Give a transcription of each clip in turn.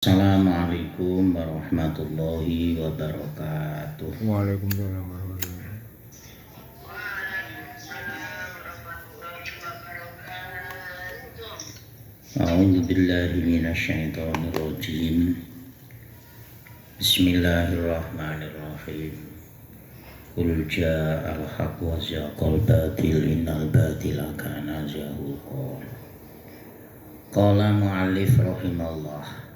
Assalamualaikum warahmatullahi wabarakatuh. Waalaikumsalam warahmatullahi A'udzu billahi minasyaitonir rajim. Bismillahirrahmanirrahim. Qul ja'al haqqu wa zaqal batil innal batila kana zahuqa. Qala mu'allif rahimallah.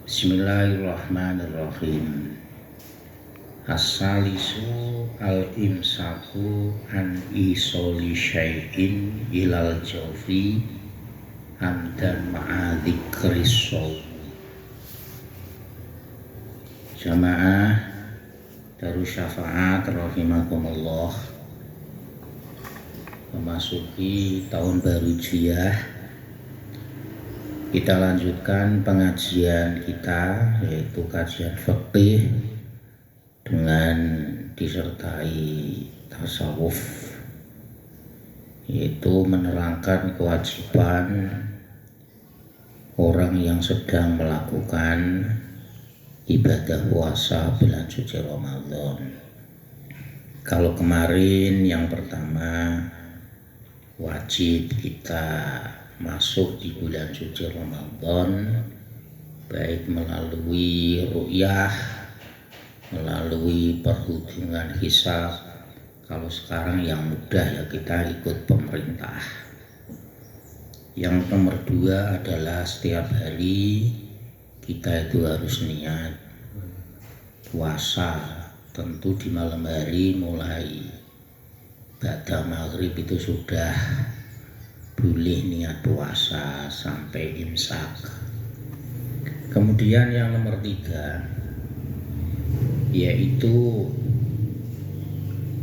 Bismillahirrahmanirrahim. As-salisu al-imsaku an isoli syai'in ilal jawfi amdan ma'adzikris shaum. Jamaah Darus Syafaat rahimakumullah, memasuki tahun baru Hijriah, kita lanjutkan pengajian kita, yaitu kajian fikih dengan disertai tasawuf, yaitu menerangkan kewajiban orang yang sedang melakukan ibadah puasa bulan suci Ramadan. Kalau kemarin yang pertama, wajib kita masuk di bulan suci Ramadan baik melalui ru'yah, melalui perhubungan hisab. Kalau sekarang yang mudah ya kita ikut pemerintah. Yang nomor 2 adalah setiap hari kita itu harus niat puasa. Tentu di malam hari mulai ba'da maghrib itu sudah boleh niat puasa sampai imsak. Kemudian yang nomor 3 yaitu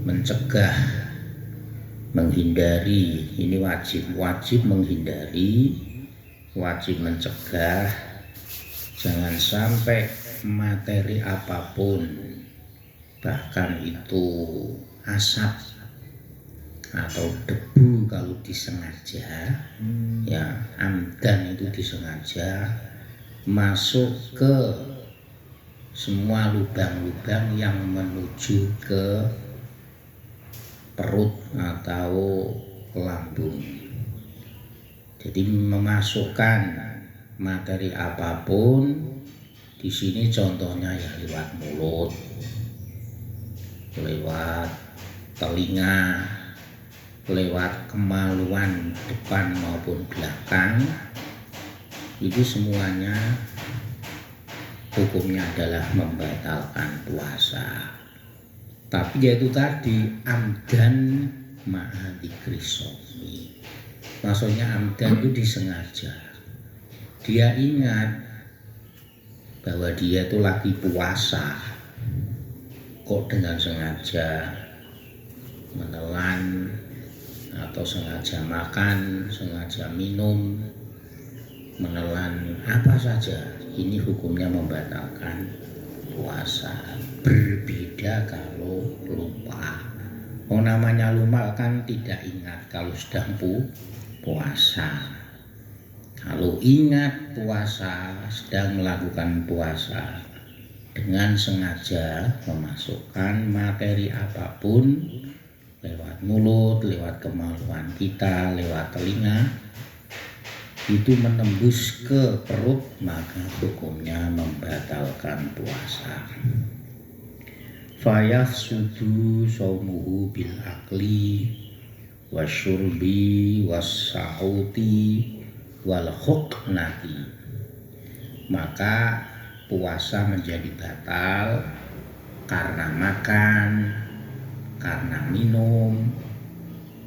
mencegah, menghindari. Ini wajib menghindari, wajib mencegah. Jangan sampai materi apapun, bahkan itu asap atau debu kalau disengaja, ya amdan itu disengaja, masuk ke semua lubang-lubang yang menuju ke perut atau lambung. Jadi memasukkan materi apapun di sini, contohnya ya lewat mulut, lewat telinga, lewat kemaluan depan maupun belakang, itu semuanya hukumnya adalah membatalkan puasa. Tapi yaitu tadi amdan ma'adzikris shaum. Maksudnya amdan itu disengaja. Dia ingat bahwa dia itu lagi puasa, kok dengan sengaja menelan atau sengaja makan, sengaja minum, menelan apa saja, ini hukumnya membatalkan puasa. Berbeda kalau lupa. Namanya lupa kan tidak ingat kalau sedang puasa. Kalau ingat puasa, sedang melakukan puasa, dengan sengaja memasukkan materi apapun lewat mulut, lewat kemaluan kita, lewat telinga, itu menembus ke perut, maka hukumnya membatalkan puasa. Fayafsudu shaumuhu bil akli wasyurbi wassauti wal huknati. Maka puasa menjadi batal karena makan, karena minum,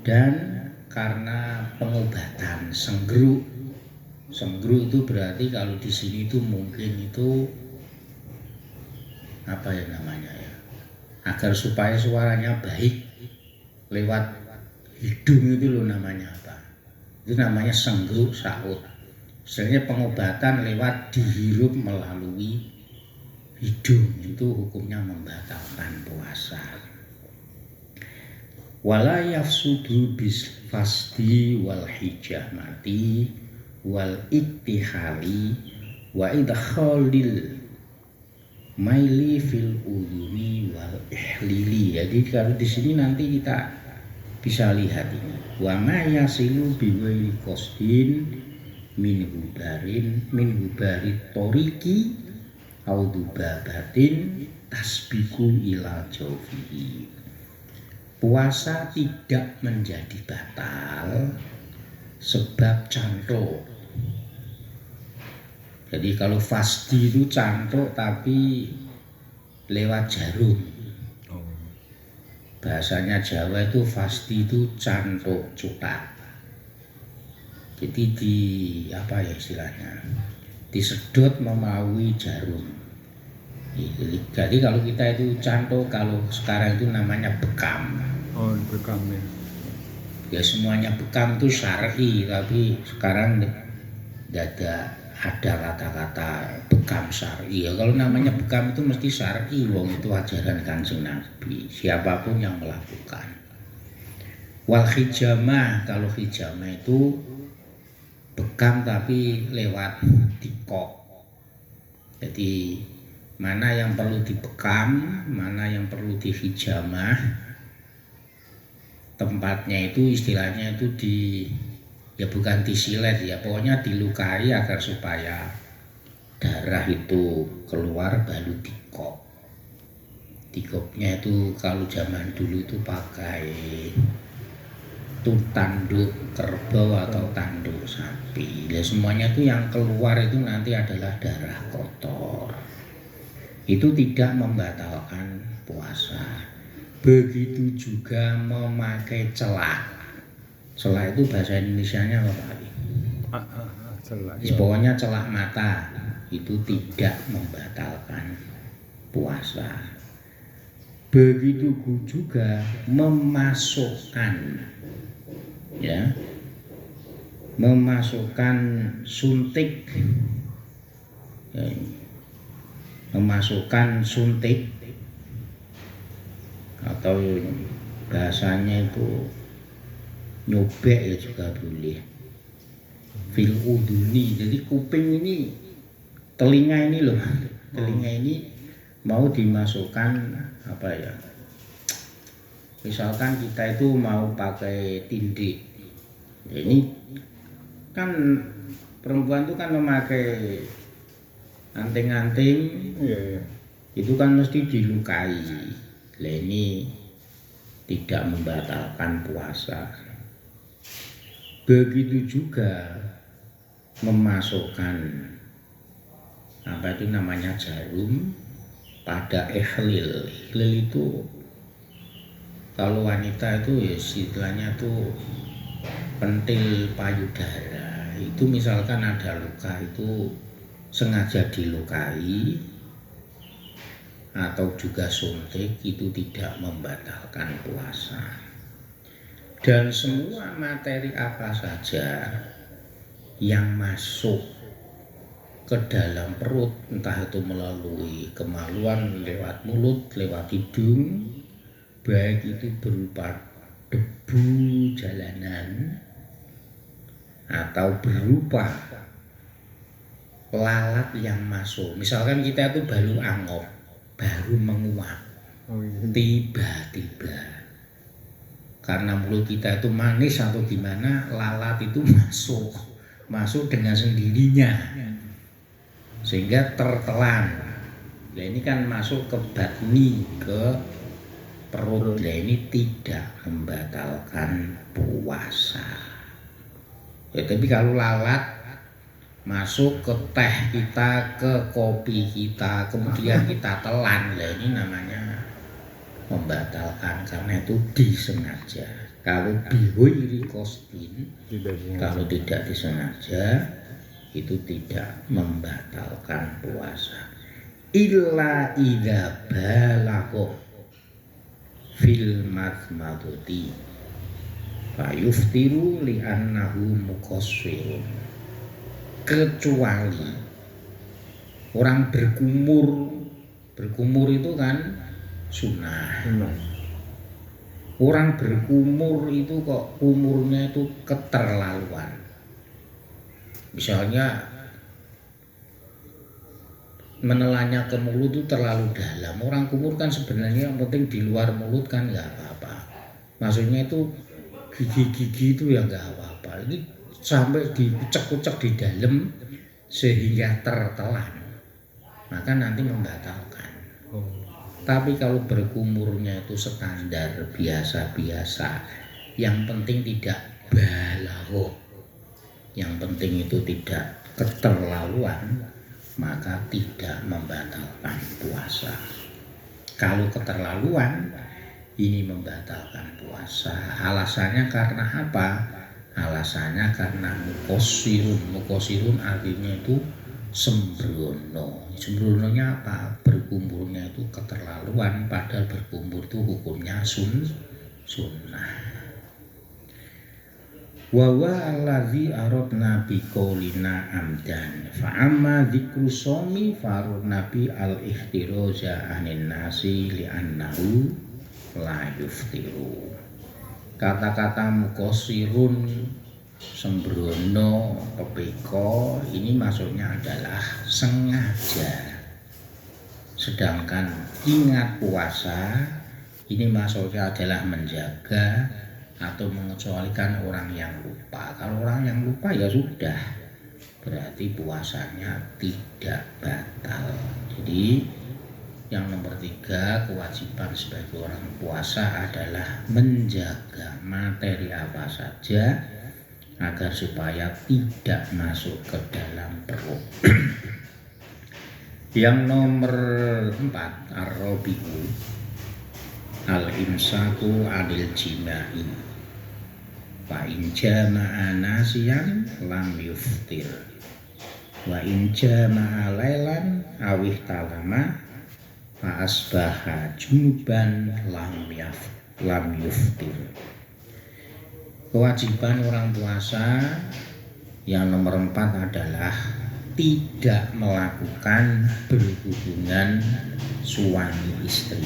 dan karena pengobatan senggeruk. Senggeruk itu berarti kalau di sini itu mungkin itu apa ya namanya ya, agar supaya suaranya baik lewat hidung itu loh, namanya apa? Itu namanya senggeruk saut. Sebenarnya pengobatan lewat dihirup melalui hidung, itu hukumnya membatalkan puasa. Wala yafsudu bis fasdi wal hijamati wal iktihali wa idkhalil maili fil udhuni wal ihlili. Jadi kalau di sini nanti kita bisa lihat ini. Wa ma yasilu biwaili qasdin min hubari toriki audubabatin tasbiku ila jawfihi. Puasa tidak menjadi batal sebab cantuk. Jadi kalau fasdi itu cantuk tapi lewat jarum. Bahasanya Jawa itu fasdi itu cantuk cutak. Jadi di apa ya istilahnya? Disedot melalui jarum. Jadi kalau kita itu cantuk, kalau sekarang itu namanya bekam. Oh, bekam ya. Ya semuanya bekam itu syar'i, tapi sekarang tidak ada kata-kata bekam syar'i. Ya, kalau namanya bekam itu mesti syar'i, wong itu ajaran Kanjeng Nabi. Siapapun yang melakukan. Wal hijamah, kalau hijamah itu bekam tapi lewat dikok. Jadi mana yang perlu dibekam, mana yang perlu dihijamah. Tempatnya itu istilahnya itu ya bukan disilet ya, pokoknya dilukai agar supaya darah itu keluar baru dikok. Dikoknya itu kalau zaman dulu itu pakai tanduk kerbau atau tanduk sapi. Ya semuanya itu yang keluar itu nanti adalah darah kotor. Itu tidak membatalkan puasa. Begitu juga memakai celak. Celak itu bahasa Indonesianya apa Pak? Celak. Pokoknya celak mata itu tidak membatalkan puasa. Begitu juga memasukkan suntik, ya, memasukkan suntik atau bahasanya itu nyobek ya juga boleh. Fil uduni, jadi kuping ini, telinga ini loh, telinga ini mau dimasukkan apa ya? Misalkan kita itu mau pakai tindik, ya ini kan perempuan itu kan memakai anting-anting, Iya. itu kan mesti dilukai. Lah ini tidak membatalkan puasa. Begitu juga memasukkan apa itu namanya jarum pada ihlil. Ihlil itu kalau wanita itu ya istilahnya tuh pentil payudara. Itu misalkan ada luka itu sengaja dilukai atau juga suntik, itu tidak membatalkan puasa. Dan semua materi apa saja yang masuk ke dalam perut, entah itu melalui kemaluan lewat mulut, lewat hidung, baik itu berupa debu jalanan atau berupa lalat yang masuk. Misalkan kita itu baru angop, baru menguap, tiba-tiba karena mulut kita itu manis atau gimana, lalat itu masuk dengan sendirinya sehingga tertelan. Nah ini kan masuk ke batni, ke perut. Nah ini tidak membatalkan puasa ya. Tapi kalau lalat masuk ke teh kita, ke kopi kita, kemudian kita telan, lah ini namanya membatalkan karena itu disengaja. Kalau bihuiri kostin, kalau tidak disengaja, itu tidak membatalkan puasa. Illa idza balagha fil madmadati fayuftiru li'annahu muqassirun. Kecuali orang berkumur itu kan sunnah. Orang berkumur itu kok umurnya itu keterlaluan. Misalnya menelannya ke mulut itu terlalu dalam. Orang kumur kan sebenarnya yang penting di luar mulut kan nggak apa-apa. Maksudnya itu gigi-gigi itu ya nggak apa-apa. Ini sampai dikucek-kucek di dalam sehingga tertelan, maka nanti membatalkan. Tapi kalau berkumurnya itu standar biasa-biasa, yang penting tidak balaghah, yang penting itu tidak keterlaluan, maka tidak membatalkan puasa. Kalau keterlaluan, ini membatalkan puasa. Alasannya karena apa? Alasannya karena mukosirun. Mukosirun artinya itu sembrono. Sembrononya apa? Berkumurnya itu keterlaluan, padahal berkumur itu hukumnya sunnah. Wawa alladzi aradna biqaulina amdan fa amma dzikru shaumi farud nabi al ihtiraza anin nasi li annahu la yuftiru. Kata-kata mukosirun, sembrono, kepeko, ini maksudnya adalah sengaja. Sedangkan ingat puasa, ini maksudnya adalah menjaga atau mengecualikan orang yang lupa. Kalau orang yang lupa ya sudah, berarti puasanya tidak batal. Jadi yang nomor 3, kewajiban sebagai orang puasa adalah menjaga materi apa saja agar supaya tidak masuk ke dalam perut. Yang nomor 4, ar-rabi'u al-imsaku anil jima'i. Wa in jama'a nasiyan lam yuftir. Wa in jama'a lailan awih talama fa asbaha junuban lam yuftir. Kewajiban orang puasa yang nomor 4 adalah tidak melakukan berhubungan suami istri.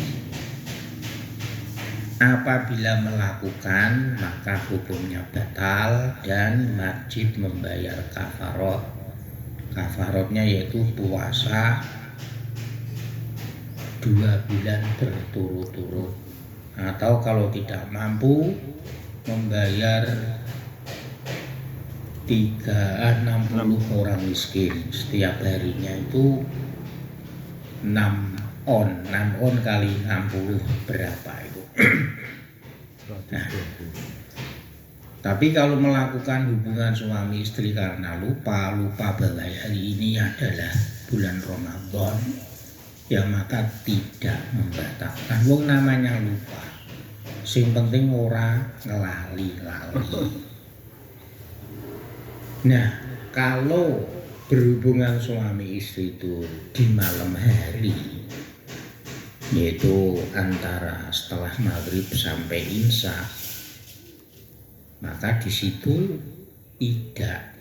Apabila melakukan, maka hukumnya batal dan wajib membayar kafarot. Kafarotnya yaitu puasa 2 bulan berturut-turut, atau kalau tidak mampu membayar 60 orang miskin. Setiap harinya itu 6 on kali 60 berapa itu? Nah, tapi kalau melakukan hubungan suami istri karena lupa bahwa hari ini adalah bulan Ramadan, ya maka tidak membatalkan. Wong namanya lupa, sing penting ora ngelali-lali. Nah, kalau berhubungan suami istri itu di malam hari, yaitu antara setelah maghrib sampai insya, maka di situ tidak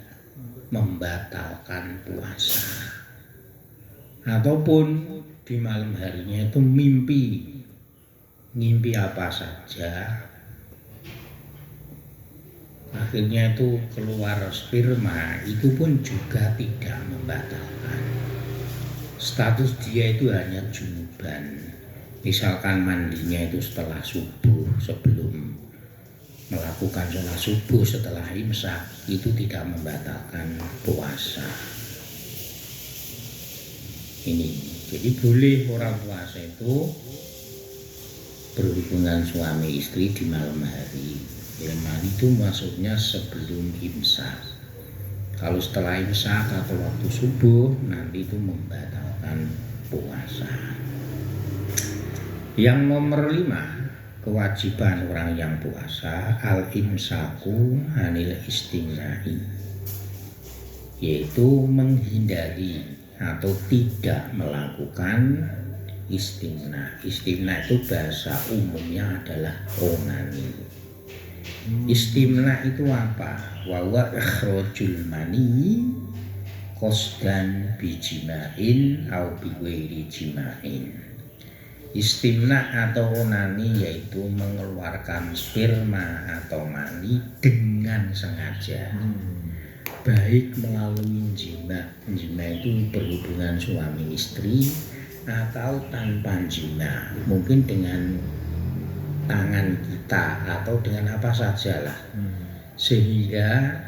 membatalkan puasa. Ataupun di malam harinya itu mimpi apa saja, akhirnya itu keluar sperma, itu pun juga tidak membatalkan. Status dia itu hanya junuban. Misalkan mandinya itu setelah subuh, sebelum melakukan sholat subuh, setelah imsak, itu tidak membatalkan puasa. Ini, jadi boleh orang puasa itu berhubungan suami istri di malam hari. Malam itu maksudnya sebelum imsak. Kalau setelah imsak atau waktu subuh, nanti itu membatalkan puasa. Yang nomor 5, kewajiban orang yang puasa al-imsaku anil istimna'i, yaitu menghindari atau tidak melakukan istimna. Istimna itu bahasa umumnya adalah onani. Istimna itu apa? Wa huwa ikhrajul mani qasdan bijima'in au biwairi jima'in. Istimna atau onani yaitu mengeluarkan sperma atau mani dengan sengaja baik melalui jima itu berhubungan suami istri atau tanpa jima, mungkin dengan tangan kita atau dengan apa sajalah, sehingga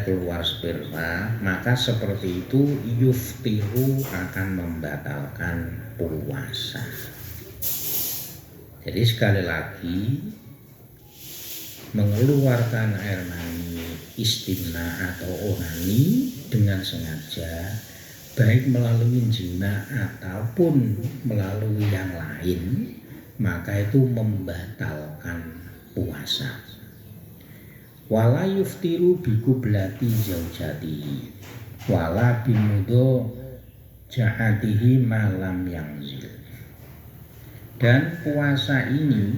keluar sperma, maka seperti itu yuftiru akan membatalkan puasa. Jadi sekali lagi, mengeluarkan air mani istimna atau onani dengan sengaja, baik melalui jima ataupun melalui yang lain, maka itu membatalkan puasa. Wala yuftiru bikublati zaujatihi wala bimudo jahatihi malam yangzil. Dan puasa ini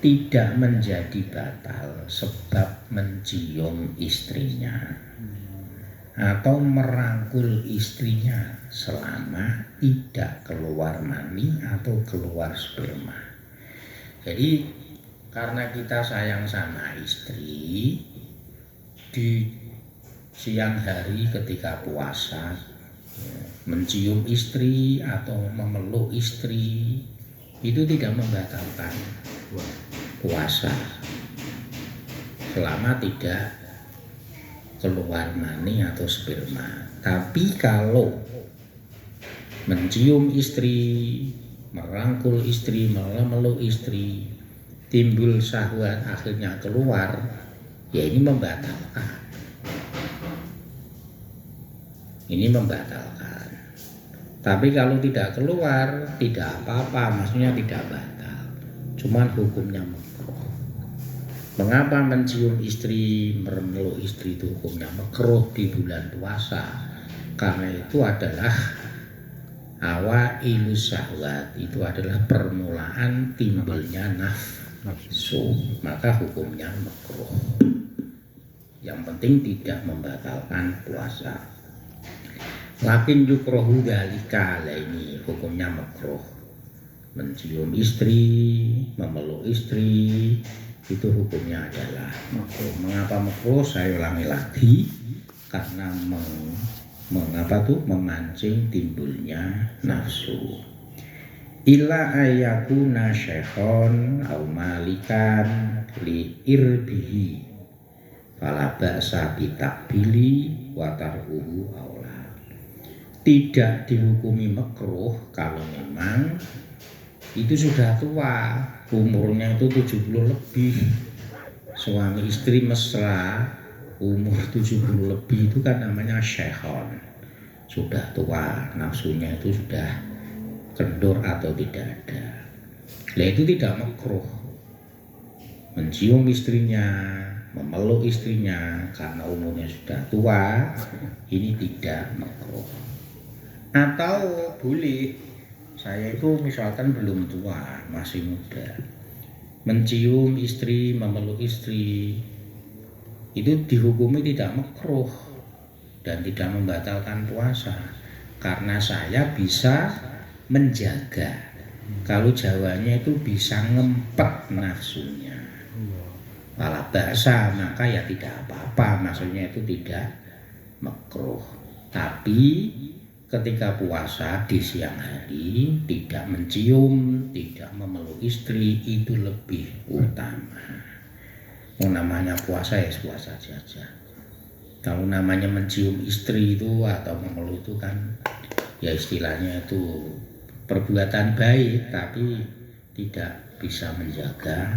tidak menjadi batal sebab mencium istrinya atau merangkul istrinya selama tidak keluar mani atau keluar sperma. Jadi karena kita sayang sama istri, di siang hari ketika puasa mencium istri atau memeluk istri itu tidak membatalkan puasa selama tidak keluar mani atau sperma. Tapi kalau mencium istri, merangkul istri, memeluk istri, timbul syahwat akhirnya keluar, ya ini membatalkan. Tapi kalau tidak keluar, tidak apa-apa, maksudnya tidak batal, cuman hukumnya makruh. Mengapa mencium istri, memeluk istri itu hukumnya makruh di bulan puasa? Karena itu adalah awailus syahwat, itu adalah permulaan timbulnya nafsu, maka hukumnya makruh. Yang penting tidak membatalkan puasa. Lakin yukrohu dalika, ini hukumnya makruh. Mencium istri, memeluk istri, itu hukumnya adalah makruh. Mengapa makruh? Saya ulangi lagi, karena memancing timbulnya nafsu. Illa ayakuna syekhon au malikan li irbihi fala ba'sa bitakbili wa tarhuhu aula. Tidak dihukumi makruh kalau memang itu sudah tua, umurnya itu 70 lebih. Suami istri mesra umur 70 lebih itu kan namanya syekhon, sudah tua, nafsunya itu sudah kendor atau tidak ada. Nah itu tidak makruh mencium istrinya, memeluk istrinya karena umurnya sudah tua, ini tidak makruh. Atau boleh, saya itu misalkan belum tua, masih muda, mencium istri, memeluk istri, itu dihukumi tidak makruh dan tidak membatalkan puasa, karena saya bisa menjaga. Kalau Jawanya itu bisa ngempet nafsunya, malah bahasa, maka ya tidak apa-apa, maksudnya itu tidak makruh. Tapi ketika puasa di siang hari tidak mencium, tidak memeluk istri, itu lebih utama. Namanya puasa ya puasa saja. Kalau namanya mencium istri itu atau memeluk itu kan ya istilahnya itu perbuatan baik, tapi tidak bisa menjaga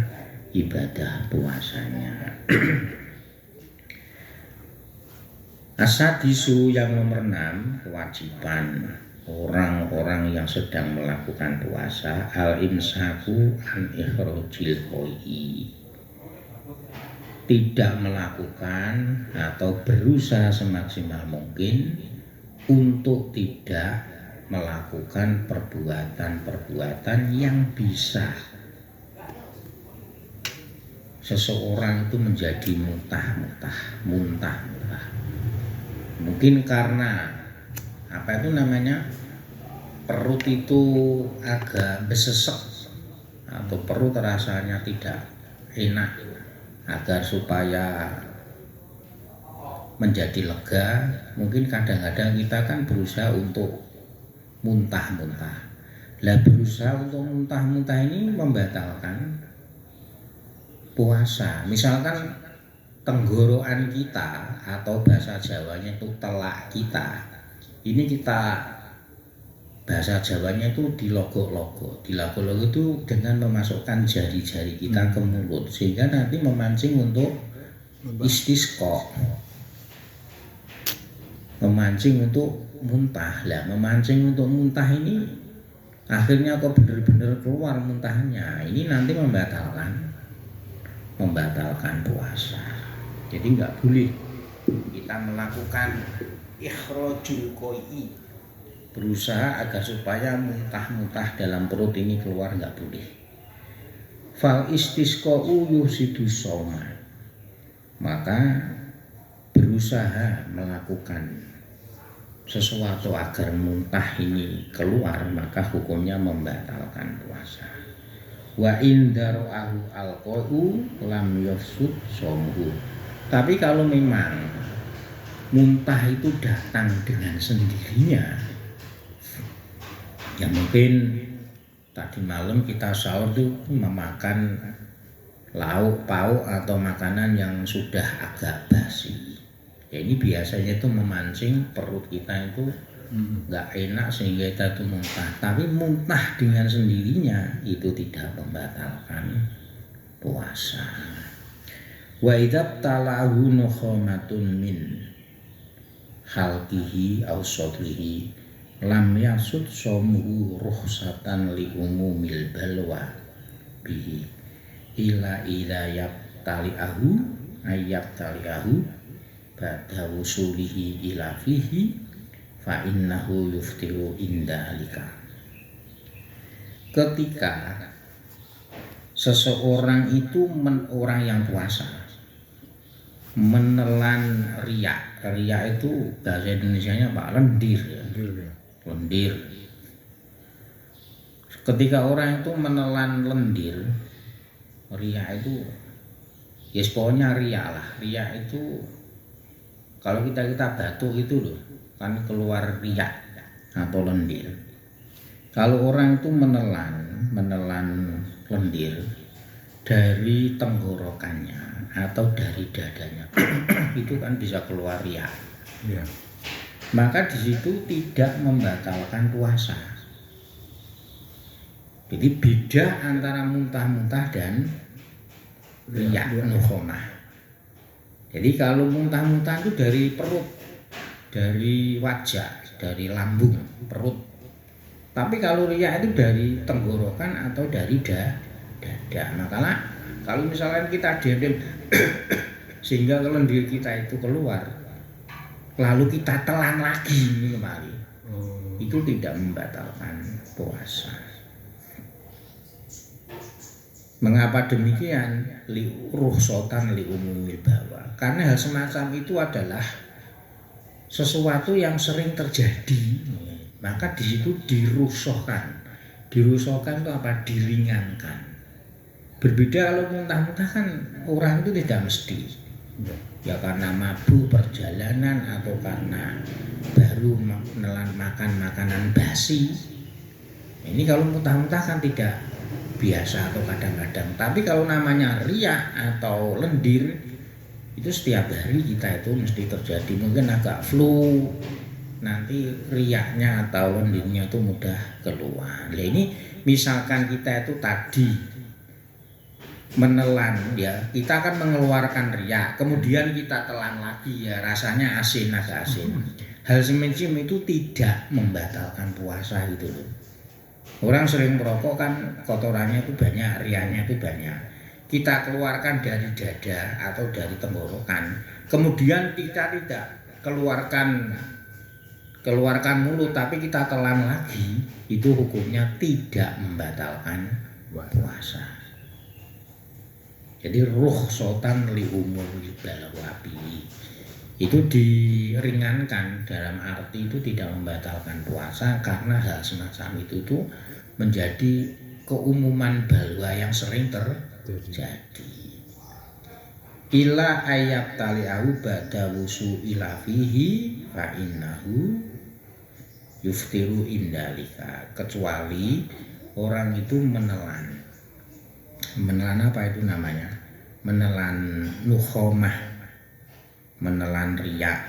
ibadah puasanya. Asadisu yang nomor 6, kewajiban orang-orang yang sedang melakukan puasa al-imsaku an ikhrajil qoi, tidak melakukan atau berusaha semaksimal mungkin untuk tidak melakukan perbuatan-perbuatan yang bisa seseorang itu menjadi muntah-muntah. Mungkin karena apa itu namanya, perut itu agak besesek atau perut rasanya tidak enak, agar supaya menjadi lega. Mungkin kadang-kadang kita kan berusaha untuk muntah-muntah. Lah berusaha untuk muntah-muntah ini membatalkan puasa. Misalkan tenggorokan kita atau bahasa Jawanya itu telak kita, ini kita bahasa Jawanya itu dilogok-logok. Dilogok-logok itu dengan memasukkan jari-jari kita ke mulut sehingga nanti memancing untuk istisqa, memancing untuk muntah. Lah memancing untuk muntah ini akhirnya kok benar-benar keluar muntahnya, ini nanti membatalkan puasa. Jadi nggak boleh kita melakukan ikhrajul qai'i, berusaha agar supaya muntah-muntah dalam perut ini keluar, nggak boleh. Fal istisqa'u yusidu shauma, maka berusaha melakukan sesuatu agar muntah ini keluar maka hukumnya membatalkan puasa. Wa indaru alqa'u lam yafsud shaumuhu. Tapi kalau memang muntah itu datang dengan sendirinya, ya mungkin tadi malam kita sahur tuh memakan lauk pauk atau makanan yang sudah agak basi. Ya ini biasanya itu memancing perut kita itu nggak enak sehingga kita tuh muntah. Tapi muntah dengan sendirinya itu tidak membatalkan puasa. Wa idza talahu nukhamatun min halqihi aw sadrihi lam yasud shaumuhu rukhsatan li umumil balwa bihi ila yabtali'ahu ayyabtali'ahu ba'da wusulihi ila fihi fa innahu yuftiru inda alika. Ketika seseorang itu orang yang puasa menelan riak. Riak itu bahasa Indonesianya apa? Lendir. Lendir. Ketika orang itu menelan lendir, riak itu, ya pokoknya riak lah. Riak itu kalau kita batuk itu loh, kan keluar riak atau lendir. Kalau orang itu menelan lendir dari tenggorokannya atau dari dadanya, itu kan bisa keluar riak. Ya. Maka di situ tidak membatalkan puasa. Jadi beda antara muntah-muntah dan riak nukhamah. Jadi kalau muntah-muntah itu dari perut, dari wajah, dari lambung, perut. Tapi kalau riak itu dari tenggorokan atau dari dada. Makanya kalau misalnya kita diam sehingga lendir kita itu keluar, lalu kita telan lagi kembali, itu tidak membatalkan puasa. Mengapa demikian? Li rukhsatan li umumil bawa. Karena hal semacam itu adalah sesuatu yang sering terjadi, maka di situ dirukhsahkan. Dirukhsahkan itu apa? Diringankan. Berbeda kalau muntah-muntah kan orang itu tidak mesti. Ya karena mabuk perjalanan atau karena baru menelan makan makanan basi. Ini kalau muntah-muntah kan tidak biasa atau kadang-kadang. Tapi kalau namanya riak atau lendir, itu setiap hari kita itu mesti terjadi. Mungkin agak flu, nanti riaknya atau lendirnya itu mudah keluar. Nah ini misalkan kita itu tadi menelan, ya kita akan mengeluarkan riak, kemudian kita telan lagi, ya rasanya asin, agak asin. Hal semacam itu tidak membatalkan puasa gitu loh. Orang sering merokok kan kotorannya itu banyak, riaknya itu banyak. Kita keluarkan dari dada atau dari tenggorokan, kemudian kita tidak keluarkan mulut tapi kita telan lagi, itu hukumnya tidak membatalkan puasa. Jadi rukhsatan li umuril balwabi itu diringankan, dalam arti itu tidak membatalkan puasa karena hal semacam itu tuh menjadi keumuman balwa yang sering terjadi. ila ayat tali'ahu ba'da wusu ila fihi fa innahu yuftiru indalika, kecuali orang itu menelan apa itu namanya, menelan nukhomah, menelan riak,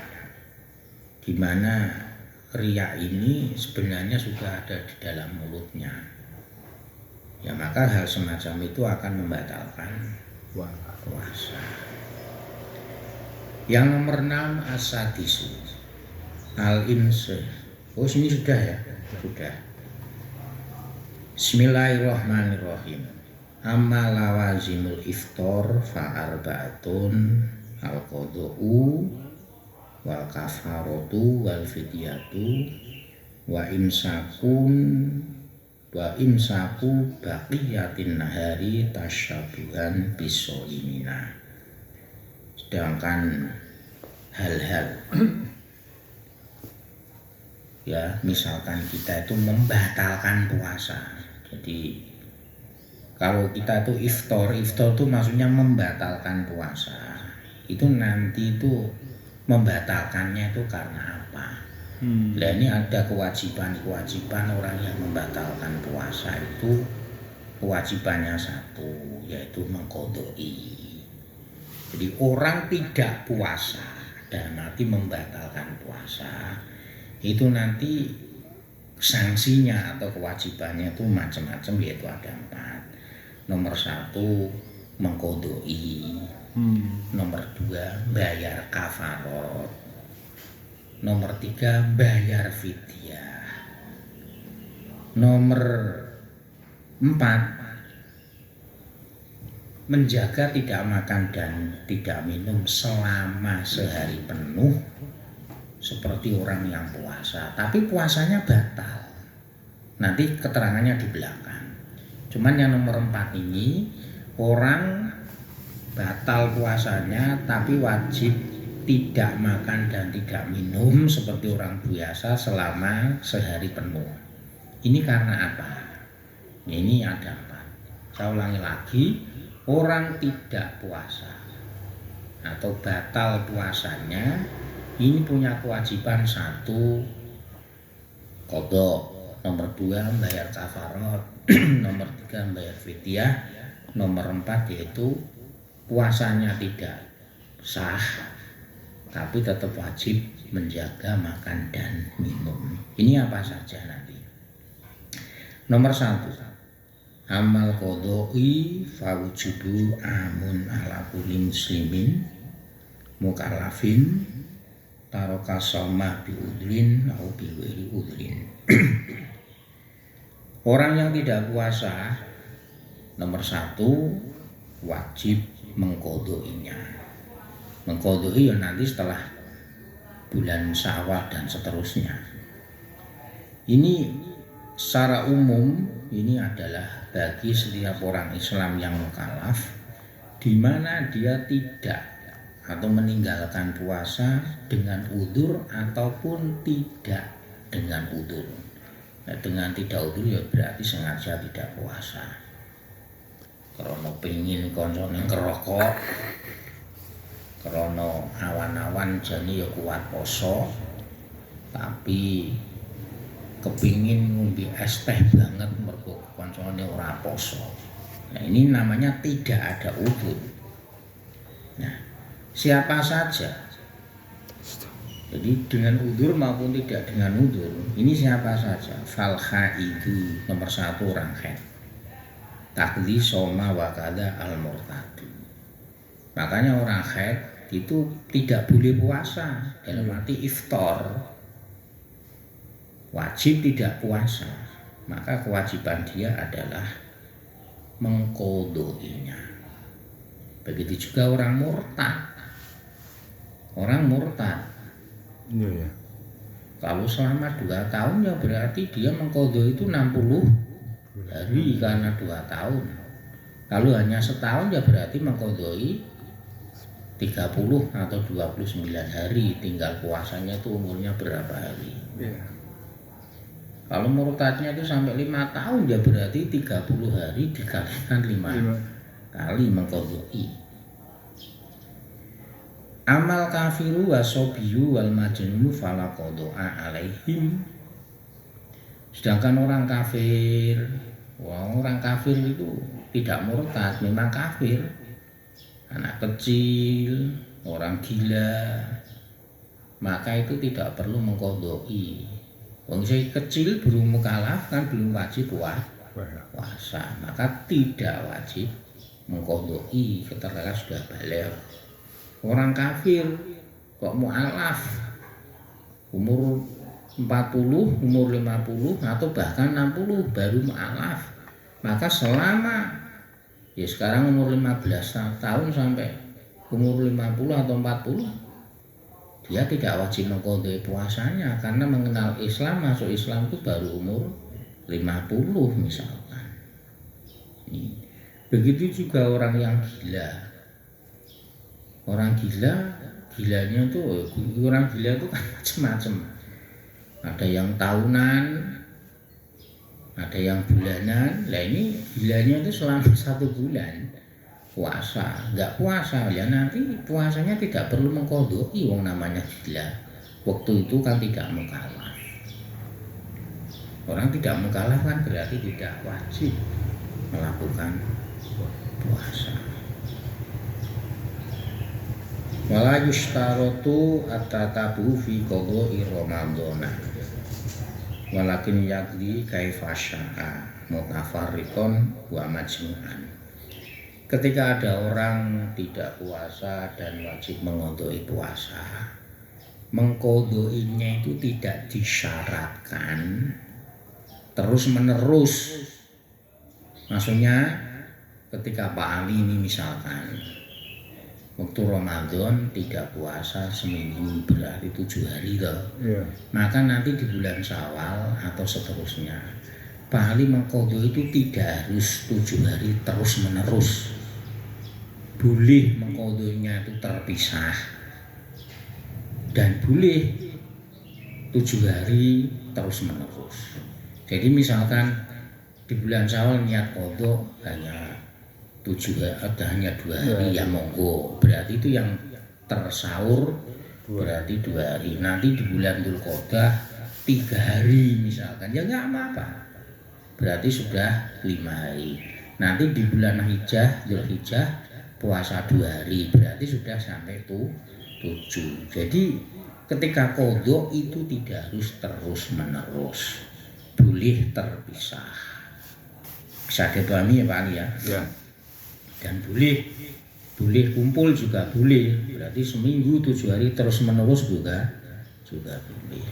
di mana riak ini sebenarnya sudah ada di dalam mulutnya, ya maka hal semacam itu akan membatalkan puasa. Yang nomor 6 asadisu al-inse. Oh sini sudah ya? Sudah. Bismillahirrahmanirrahim. Amma lawazimul iftar fa arba'atun al-qadhu wal kafaratu wal fidyatu wa imsaku baqiyatin nahari tasyabuhan bisolimina. Sedangkan hal-hal ya misalkan kita itu membatalkan puasa, jadi kalau kita itu iftar itu maksudnya membatalkan puasa, itu nanti itu membatalkannya itu karena apa? Nah ini ada kewajiban orang yang membatalkan puasa itu kewajibannya satu, yaitu mengqodoi. Jadi orang tidak puasa dalam arti membatalkan puasa itu nanti sanksinya atau kewajibannya itu macam-macam, yaitu ada 4. Nomor 1 mengqodoi, nomor 2 bayar kafarot, nomor 3 bayar fidyah, nomor 4 menjaga tidak makan dan tidak minum selama sehari penuh seperti orang yang puasa, tapi puasanya batal. Nanti keterangannya di belakang. Cuman yang nomor 4 ini orang batal puasanya tapi wajib tidak makan dan tidak minum seperti orang biasa selama sehari penuh. Ini karena apa? Ini ada 4. Saya ulangi lagi, orang tidak puasa atau batal puasanya ini punya kewajiban 1 qodho, nomor 2 bayar kafarot, nomor 3 bayar fidyah, nomor 4 yaitu puasanya tidak sah tapi tetap wajib menjaga makan dan minum. Ini apa saja nanti. Nomor 1 amal qodoi fawujudu amun ala kulli muslimin mukallafin taroka soma biudrin atau biwiri udrin. Orang yang tidak puasa nomor 1 wajib mengqodhoinya. Mengqodhoi ya nanti setelah bulan Syawal dan seterusnya. Ini secara umum ini adalah bagi setiap orang Islam yang mukallaf, di mana dia tidak atau meninggalkan puasa dengan udzur ataupun tidak dengan udzur. Nah, dengan tidak udzur ya berarti sengaja tidak puasa. Karena pengin koncone ngerokok, karena awan-awan jane ya kuat poso, tapi kepingin ngombe es teh banget mergo koncone ora poso. Nah, ini namanya tidak ada udzur. Nah, siapa saja, jadi dengan udzur maupun tidak dengan udzur, ini siapa saja. Fal khaidu, nomor 1 orang haid, takdi soma wakada al murtad. Makanya orang haid itu tidak boleh puasa, dalam arti iftar wajib tidak puasa, maka kewajiban dia adalah mengqodhoinya. Begitu juga orang murtad. Orang murtad, ya. kalau selama 2 tahun ya berarti dia mengqodho itu 60 hari karena 2 tahun. Kalau hanya setahun ya berarti mengqodhoi 30 atau 29 hari, tinggal puasanya itu umurnya berapa hari. Ya. Kalau murtadnya itu sampai 5 tahun ya berarti 30 hari dikalikan 5 kali mengqodhoi. Amal kafiru wasobiyu wal majnunu fala qada'a alaihim. Sedangkan orang kafir, orang kafir itu tidak murtad, memang kafir. Anak kecil, orang gila, maka itu tidak perlu mengqadai. Wong kecil belum mukallaf kan belum wajib puasa, maka tidak wajib mengqadai ketika sudah baligh. Orang kafir kok mu'alaf umur 40, umur 50 atau bahkan 60 baru mu'alaf, maka selama ya sekarang umur 15 tahun sampai umur 50 atau 40 dia tidak wajib mengqadai puasanya karena mengenal Islam, masuk Islam itu baru umur 50 misalkan. Begitu juga orang yang gila. Orang gilanya tuh orang gila itu kan macam-macam. Ada yang tahunan, ada yang bulanan. Lah ini gilanya itu selama 1 bulan puasa, enggak puasa ya nanti puasanya tidak perlu mengqadai, wong namanya gila. Waktu itu kan tidak mukallaf. Orang tidak mukallaf kan berarti tidak wajib melakukan puasa. Wala yushtaratu at-tatabu fi qada'i ramadhana walakin yaqdi kaifa syaa mutafarriqan wa majmu'an. Ketika ada orang tidak puasa dan wajib mengqadai puasa, mengqadainya itu tidak disyaratkan terus menerus. Maksudnya ketika Pak Ali ini misalkan waktu Ramadan tidak puasa seminggu berarti 7 hari toh. Yeah. Maka nanti di bulan Syawal atau seterusnya Pak Ali mengqadai itu tidak harus 7 hari terus menerus. Boleh mengqadainya itu terpisah dan boleh 7 hari terus menerus. Jadi misalkan di bulan Syawal niat qadha hanya 7 hanya 2 hari ya monggo, berarti itu yang tersaur berarti 2 hari. Nanti di bulan Dzulqa'dah 3 hari misalkan ya nggak apa-apa, berarti sudah 5 hari. Nanti di bulan Dzulhijjah puasa 2 hari berarti sudah sampai 7. Jadi ketika qadha itu tidak harus terus menerus, boleh terpisah. Bisa dipahami ya Pak Ali ya? Ya. Dan boleh kumpul juga boleh, berarti seminggu 7 hari terus menerus juga boleh.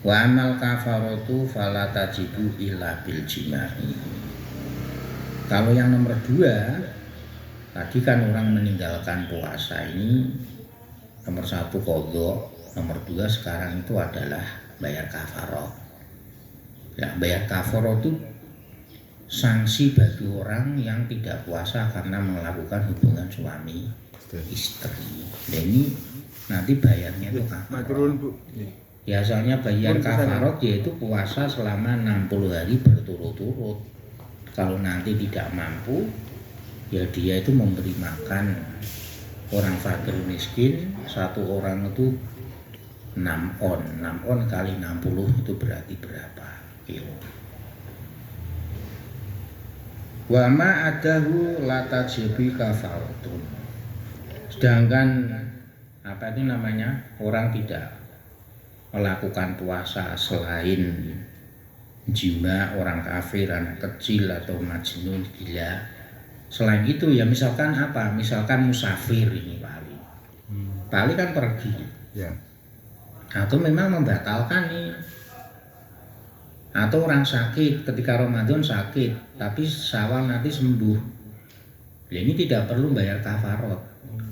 Wa amal kafaratu fala tajibu illa bil jima'i. Kalau yang nomor 2 tadi kan orang meninggalkan puasa ini nomor 1 qadha, nomor 2 sekarang itu adalah bayar kafarah. Ya, bayar kafarah itu sanksi bagi orang yang tidak puasa karena melakukan hubungan suami istri. Dan ini nanti bayarnya itu kafarot. Biasanya bayar kafarot yaitu puasa selama 60 hari berturut-turut. Kalau nanti tidak mampu, ya dia itu memberi makan orang fakir miskin, 1 orang itu 6 on. 6 on kali 60 itu berarti berapa kilo? Wa ma adahu la tajibi kafaratun. Sedangkan apa itu namanya? Orang tidak melakukan puasa selain jima, orang kafir, anak kecil atau majnun gila. Selain itu ya misalkan apa? Misalkan musafir ini Pak Ali. Pak Ali kan pergi. Ya. Atau memang membatalkan nih. Atau orang sakit ketika Ramadan sakit tapi Syawal nanti sembuh. Nah, ini tidak perlu bayar kafarot.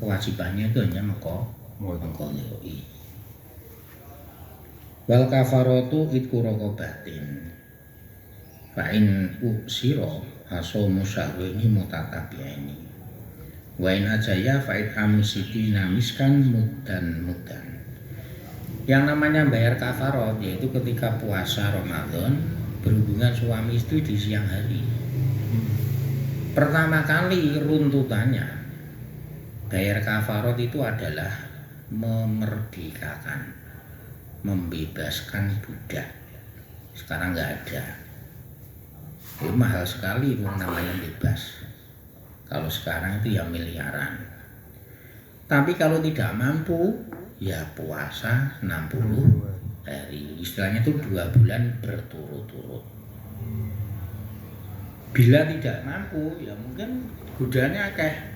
Kewajibannya itu hanya mengqadai. Wal kafaratu itqu raqabatin. Fa in usira asomu syahrini mutatabi'aini. Wa in ajaya fa it amisiti namiskan mudan. Yang namanya bayar kafarot yaitu ketika puasa Ramadan berhubungan suami istri di siang hari. Pertama kali runtutannya bayar kafarot itu adalah memerdekakan, membebaskan budak. Sekarang nggak ada. Itu mahal sekali itu namanya bebas. Kalau sekarang itu ya miliaran. Tapi kalau tidak mampu, ya puasa 60 hari. Istilahnya itu 2 bulan berturut-turut. Bila tidak mampu, ya mungkin godanya akeh.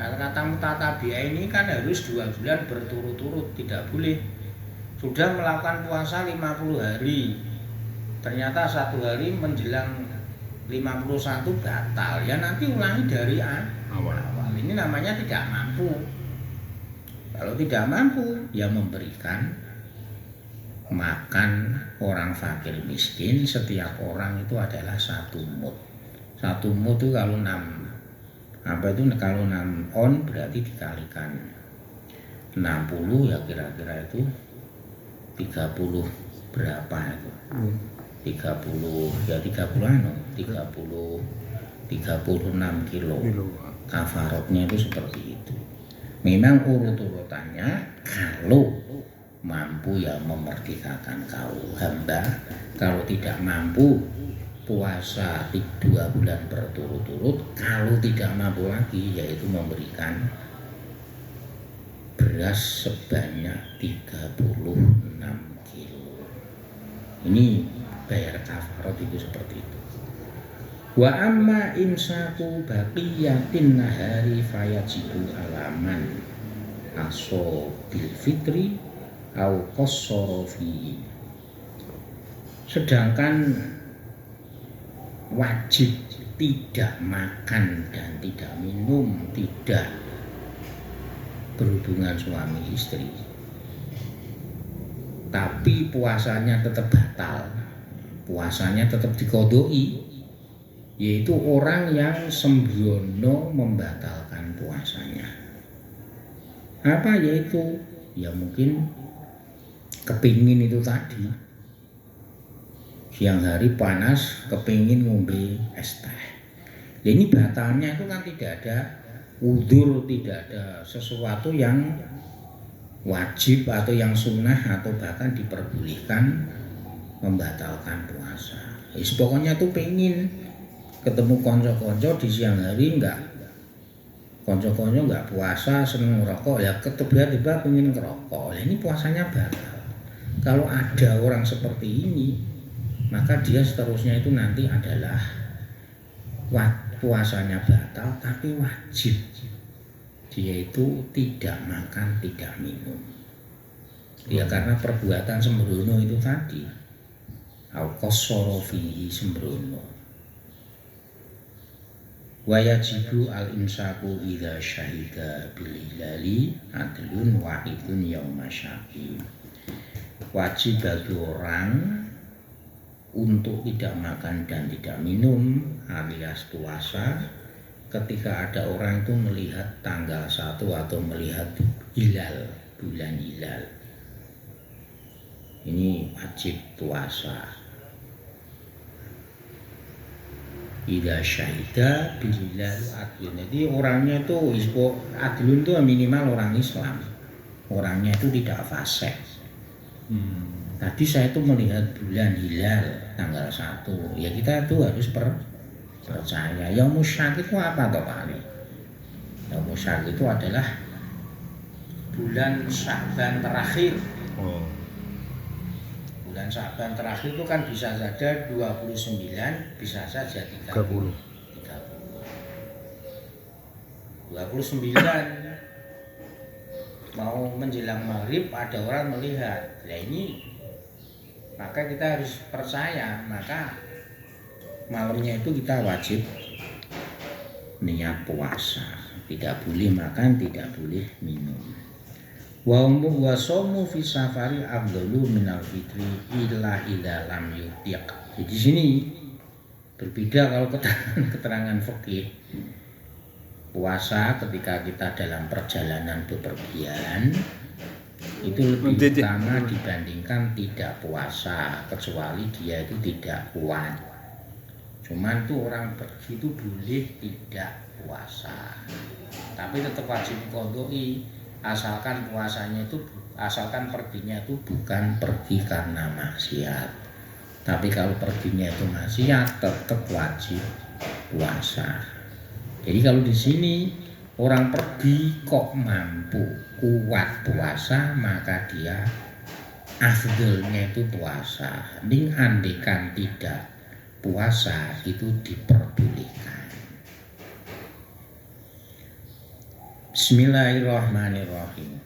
Kata mutatabi'ah ini kan harus 2 bulan berturut-turut, tidak boleh. Sudah melakukan puasa 50 hari, ternyata 1 hari menjelang 51 batal, ya nanti ulangi dari awal. Ini namanya tidak mampu. Kalau tidak mampu, ya memberikan makan orang fakir miskin. Setiap orang itu adalah 1 mud. 1 mud itu kalau 6 on berarti dikalikan 60, ya kira-kira itu 30 berapa itu? 36 kilo. Kafarotnya itu seperti itu. Memang urut-urutannya kalau mampu ya memerdekakan hamba, kalau tidak mampu puasa 2 bulan berturut-turut, kalau tidak mampu lagi yaitu memberikan beras sebanyak 36 kilo. Ini bayar kafarot itu seperti itu. Wa amma imsaku baqiyatin nahari fayajibu alaman aso bil fitri au qassara fi. Sedangkan wajib tidak makan dan tidak minum, tidak berhubungan suami istri, tapi puasanya tetap batal, puasanya tetap dikodoi, yaitu orang yang sembrono membatalkan puasanya. Apa yaitu? Ya mungkin kepingin itu tadi, siang hari panas kepingin ngombe es teh. Ya ini batalnya itu kan tidak ada udzur, tidak ada sesuatu yang wajib atau yang sunnah atau bahkan diperbolehkan membatalkan puasa. Pokoknya tuh pengen ketemu konco-konco di siang hari, konco-konco enggak puasa, seneng ngerokok, ya tiba-tiba pengen ngerokok. Ini puasanya batal. Kalau ada orang seperti ini, maka dia seterusnya itu nanti adalah puasanya batal tapi wajib. Dia itu tidak makan, tidak minum. Ya karena perbuatan sembrono itu tadi. Al-qassara fihi sembrono. Wa yajibu al-imsaku idza syahida bil hilali adlun wahidun yauma syaki. Wajib bagi orang untuk tidak makan dan tidak minum alias puasa ketika ada orang itu melihat tanggal 1 atau melihat hilal, bulan hilal. Ini wajib puasa. Idza syahida bil hilal adlun. Jadi orangnya itu adlun itu minimal orang Islam. Orangnya itu tidak fasik. Tadi saya itu melihat bulan hilal tanggal 1. Ya kita itu harus percaya. Yaumus syak itu apa toh Pak? Yaumus syak itu adalah bulan Sya'ban terakhir. Bulan Sya'ban terakhir itu kan bisa saja 29, bisa saja 30. 29 mau menjelang maghrib ada orang melihat. Nah ini maka kita harus percaya, maka malamnya itu kita wajib niat puasa, tidak boleh makan, tidak boleh minum. Wa shamu fi safari afdalu minal fitri illa idza lam yutiq. Di sini berbeda kalau keterangan fikih. Puasa ketika kita dalam perjalanan bepergian itu lebih utama dibandingkan tidak puasa, kecuali dia itu tidak kuat. Cuman tuh orang pergi itu boleh tidak puasa, tapi tetap wajib qodoi asalkan perginya itu bukan pergi karena maksiat. Tapi kalau perginya itu maksiat tetap wajib puasa. Jadi kalau di sini orang pergi kok mampu kuat puasa, maka dia afdolnya itu puasa. Ning andekan tidak puasa itu diperbolehkan. Bismillahirrahmanirrahim.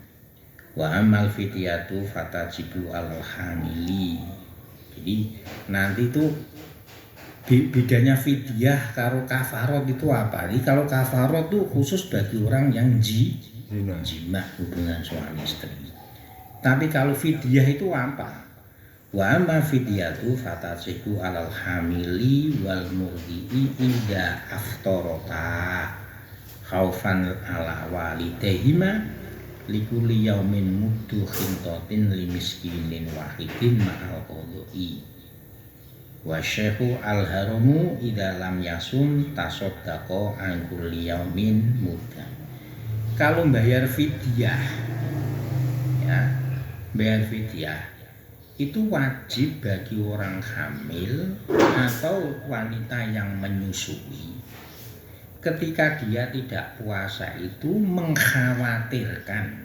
Wa amal fidyatu fatajibu alal hamili. Jadi nanti itu bedanya fidyah karo kafarot itu apa? Jadi kalau kafarot itu khusus bagi orang yang jima hubungan suami istri. Tapi kalau fidyah itu apa? Wa amma fidyatu fatajibu alal hamili wal murdi'i ida aftorota khaufan ala walidayhima likuli yaumin muddu khintotin limiskinin wahidin ma'al qodoi wa syekhu al-haramu idha lam yasum tasoddaqo an kulli yaumin muddan. Kalau bayar fidyah, ya, bayar fidyah itu wajib bagi orang hamil atau wanita yang menyusui. Ketika dia tidak puasa itu mengkhawatirkan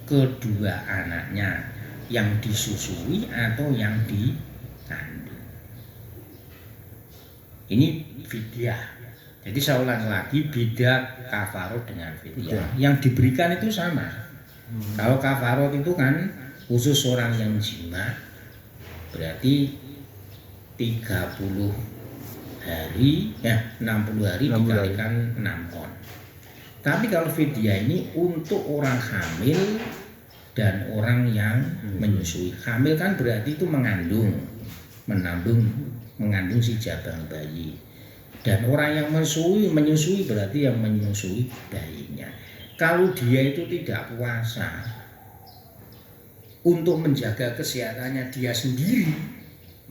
kedua anaknya yang disusui atau yang dikandung. Ini fidyah. Jadi saya ulang lagi, beda kafarot dengan fidyah. Yang diberikan itu sama. Kalau kafarot itu kan khusus orang yang jima, berarti 30 hari, ya 60 hari dikalikan 6 on. Tapi kalau fidyah ini untuk orang hamil dan orang yang menyusui. Hamil kan berarti itu mengandung si jabang bayi. Dan orang yang menyusui berarti yang menyusui bayinya. Kalau dia itu tidak puasa untuk menjaga kesehatannya dia sendiri,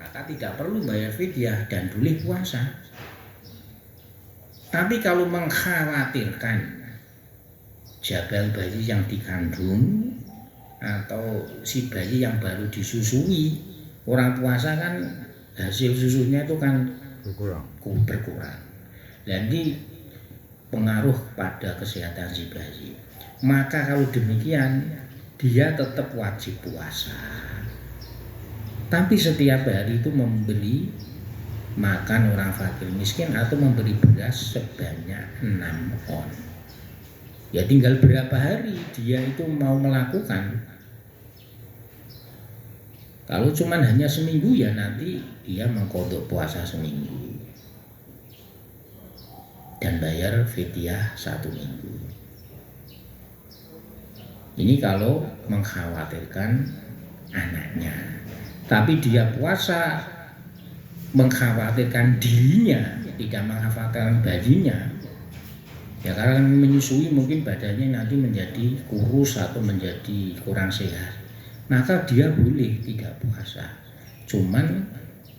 maka tidak perlu bayar fidyah dan boleh puasa. Tapi kalau mengkhawatirkan jabal bayi yang dikandung atau si bayi yang baru disusui, orang puasa kan hasil susunya itu kan berkurang. Jadi pengaruh pada kesehatan si bayi. Maka kalau demikian dia tetap wajib puasa. Tapi setiap hari itu memberi makan orang fakir miskin atau memberi beras sebanyak 6 on. Ya tinggal berapa hari dia itu mau melakukan. Kalau cuman hanya seminggu ya nanti dia mengqadha puasa seminggu dan bayar fidyah 1 minggu. Ini kalau mengkhawatirkan anaknya. Tapi dia puasa mengkhawatirkan dirinya, tidak mengkhawatirkan bayinya. Ya karena menyusui mungkin badannya nanti menjadi kurus atau menjadi kurang sehat. Maka dia boleh tidak puasa. Cuman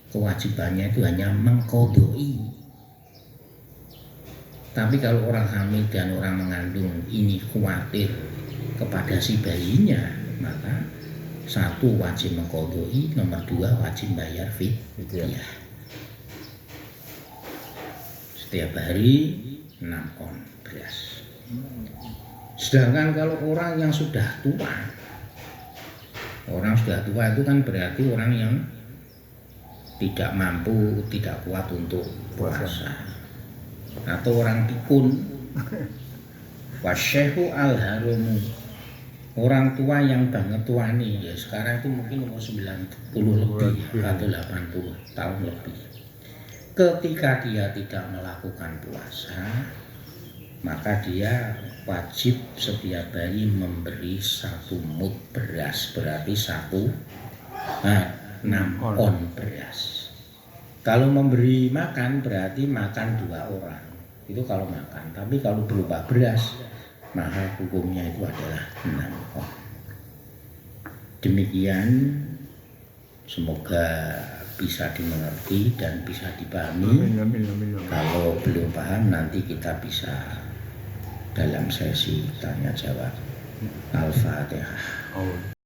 kewajibannya itu hanya mengqadhoi. Tapi kalau orang hamil dan orang mengandung ini khawatir kepada si bayinya, maka 1 wajib mengqadhoi, nomor 2 wajib bayar fidyah. Setiap hari 6 on beras. Sedangkan kalau orang yang sudah tua, itu kan berarti orang yang tidak mampu, tidak kuat untuk puasa. Atau orang pikun. Wasyekhu al-haramu, orang tua yang banget tua nih, ya sekarang itu mungkin umur 90 lebih atau 80 tahun lebih. Ketika dia tidak melakukan puasa, maka dia wajib setiap hari memberi 1 mud beras, berarti 6 on beras. Kalau memberi makan berarti makan 2 orang, itu kalau makan. Tapi kalau berupa beras, maka hukumnya itu adalah 6 on. Demikian, semoga bisa dimengerti dan bisa dipahami. Amin, amin, amin, amin. Kalau belum paham nanti kita bisa dalam sesi tanya jawab. Al-Fatihah. Amin.